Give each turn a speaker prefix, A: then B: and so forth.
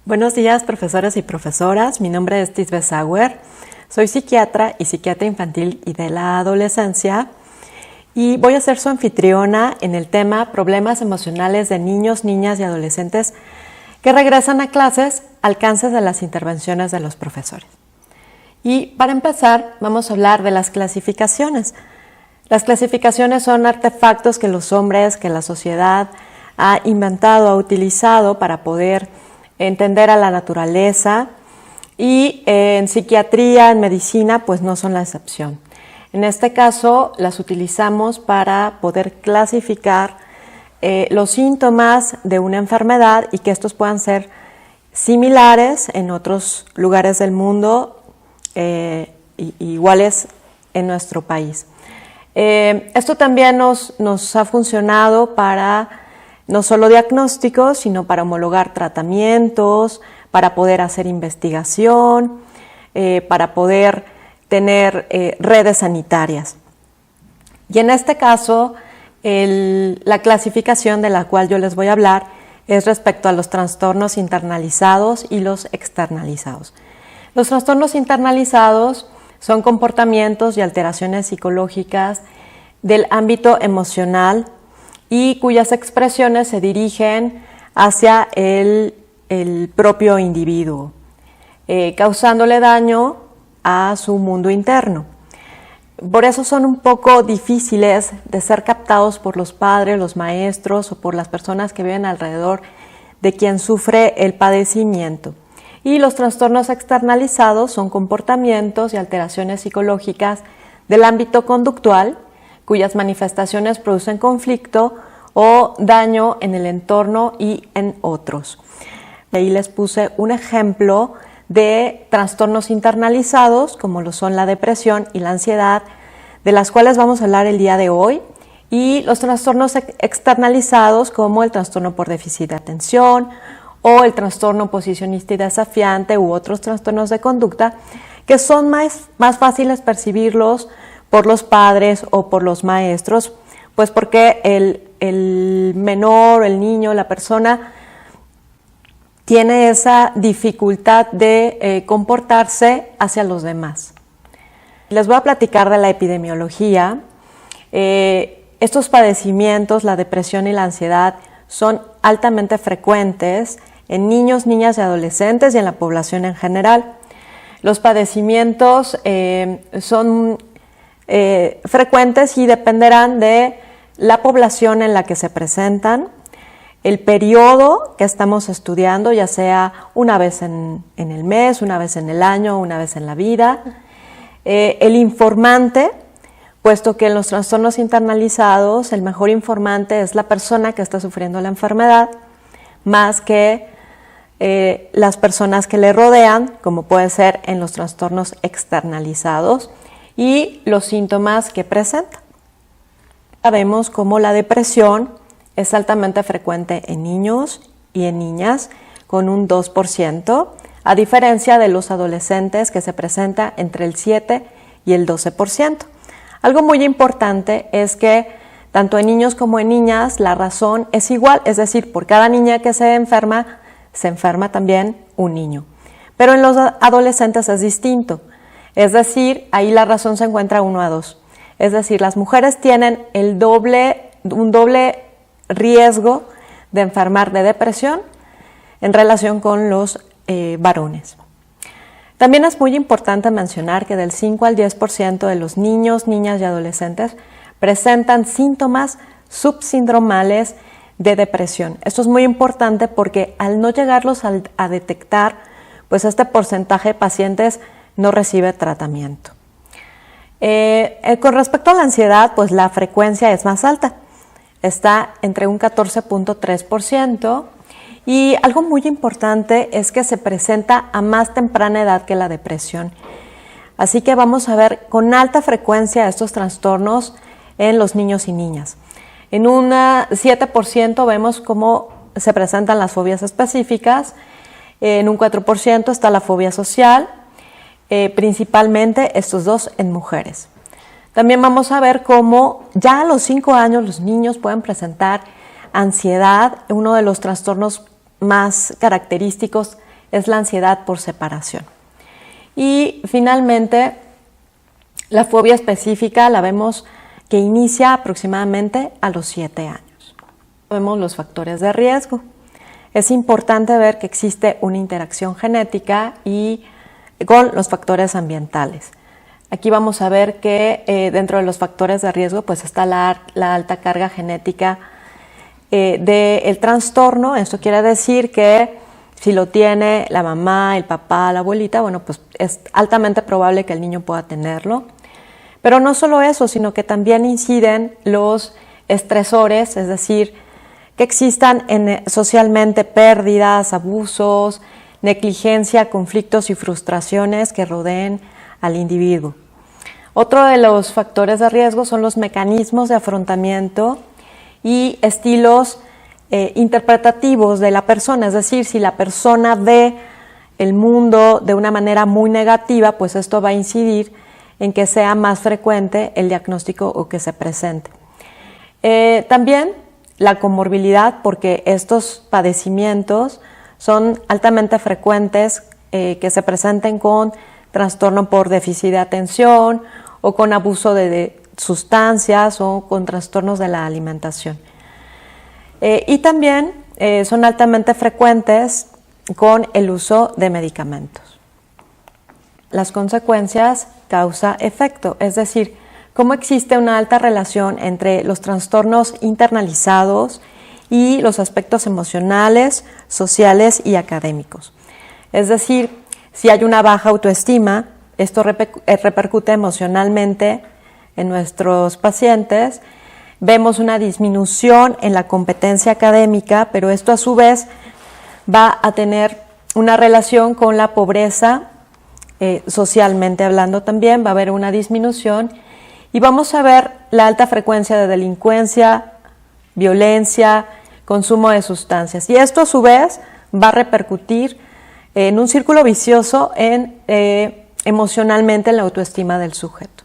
A: Buenos días, profesores y profesoras. Mi nombre es Tisbe Sauer. Soy psiquiatra y psiquiatra infantil y de la adolescencia y voy a ser su anfitriona en el tema problemas emocionales de niños, niñas y adolescentes que regresan a clases, alcances de las intervenciones de los profesores. Y para empezar, vamos a hablar de las clasificaciones. Las clasificaciones son artefactos que los hombres, que la sociedad ha inventado, ha utilizado para poder entender a la naturaleza y en psiquiatría, en medicina, pues no son la excepción. En este caso, las utilizamos para poder clasificar los síntomas de una enfermedad y que estos puedan ser similares en otros lugares del mundo, iguales en nuestro país. Esto también nos ha funcionado para no solo diagnósticos, sino para homologar tratamientos, para poder hacer investigación, para poder tener redes sanitarias. Y en este caso, la clasificación de la cual yo les voy a hablar es respecto a los trastornos internalizados y los externalizados. Los trastornos internalizados son comportamientos y alteraciones psicológicas del ámbito emocional y cuyas expresiones se dirigen hacia el propio individuo, causándole daño a su mundo interno. Por eso son un poco difíciles de ser captados por los padres, los maestros o por las personas que viven alrededor de quien sufre el padecimiento. Y los trastornos externalizados son comportamientos y alteraciones psicológicas del ámbito conductual, cuyas manifestaciones producen conflicto o daño en el entorno y en otros. Ahí les puse un ejemplo de trastornos internalizados, como lo son la depresión y la ansiedad, de las cuales vamos a hablar el día de hoy, y los trastornos externalizados, como el trastorno por déficit de atención o el trastorno oposicionista y desafiante u otros trastornos de conducta, que son más fáciles percibirlos por los padres o por los maestros, pues porque el menor, el niño, la persona tiene esa dificultad de comportarse hacia los demás. Les voy a platicar de la epidemiología. Estos padecimientos, la depresión y la ansiedad, son altamente frecuentes en niños, niñas y adolescentes y en la población en general. Los padecimientos son frecuentes y dependerán de la población en la que se presentan, el periodo que estamos estudiando, ya sea una vez en el mes, una vez en el año, una vez en la vida, el informante, puesto que en los trastornos internalizados el mejor informante es la persona que está sufriendo la enfermedad, más que las personas que le rodean, como puede ser en los trastornos externalizados, y los síntomas que presenta. Sabemos cómo la depresión es altamente frecuente en niños y en niñas, con un 2%, a diferencia de los adolescentes, que se presenta entre el 7 y el 12%. Algo muy importante es que tanto en niños como en niñas la razón es igual, es decir, por cada niña que se enferma también un niño. Pero en los adolescentes es distinto, es decir, ahí la razón se encuentra 1-2. Es decir, las mujeres tienen un doble riesgo de enfermar de depresión en relación con los varones. También es muy importante mencionar que del 5 al 10% de los niños, niñas y adolescentes presentan síntomas subsindromales de depresión. Esto es muy importante porque al no llegarlos a detectar, pues este porcentaje de pacientes no recibe tratamiento. Con respecto a la ansiedad, pues la frecuencia es más alta. Está entre un 14.3%, y algo muy importante es que se presenta a más temprana edad que la depresión. Así que vamos a ver con alta frecuencia estos trastornos en los niños y niñas. En un 7% vemos cómo se presentan las fobias específicas, en un 4% está la fobia social, principalmente estos dos en mujeres. También vamos a ver cómo ya a los 5 años los niños pueden presentar ansiedad, uno de los trastornos más característicos es la ansiedad por separación. Y finalmente, la fobia específica la vemos que inicia aproximadamente a los 7 años. Vemos los factores de riesgo. Es importante ver que existe una interacción genética y con los factores ambientales. Aquí vamos a ver que dentro de los factores de riesgo pues está la alta carga genética del trastorno. Esto quiere decir que si lo tiene la mamá, el papá, la abuelita, bueno, pues es altamente probable que el niño pueda tenerlo. Pero no solo eso, sino que también inciden los estresores, es decir, que existan socialmente pérdidas, abusos, negligencia, conflictos y frustraciones que rodeen al individuo. Otro de los factores de riesgo son los mecanismos de afrontamiento y estilos interpretativos de la persona, es decir, si la persona ve el mundo de una manera muy negativa, pues esto va a incidir en que sea más frecuente el diagnóstico o que se presente. También la comorbilidad, porque estos padecimientos son altamente frecuentes que se presenten con trastorno por déficit de atención o con abuso de sustancias o con trastornos de la alimentación. Y también son altamente frecuentes con el uso de medicamentos. Las consecuencias causa-efecto, es decir, cómo existe una alta relación entre los trastornos internalizados y los aspectos emocionales, sociales y académicos. Es decir, si hay una baja autoestima, esto repercute emocionalmente en nuestros pacientes. Vemos una disminución en la competencia académica, pero esto a su vez va a tener una relación con la pobreza, socialmente hablando también, va a haber una disminución y vamos a ver la alta frecuencia de delincuencia, violencia, consumo de sustancias. Y esto a su vez va a repercutir en un círculo vicioso emocionalmente en la autoestima del sujeto.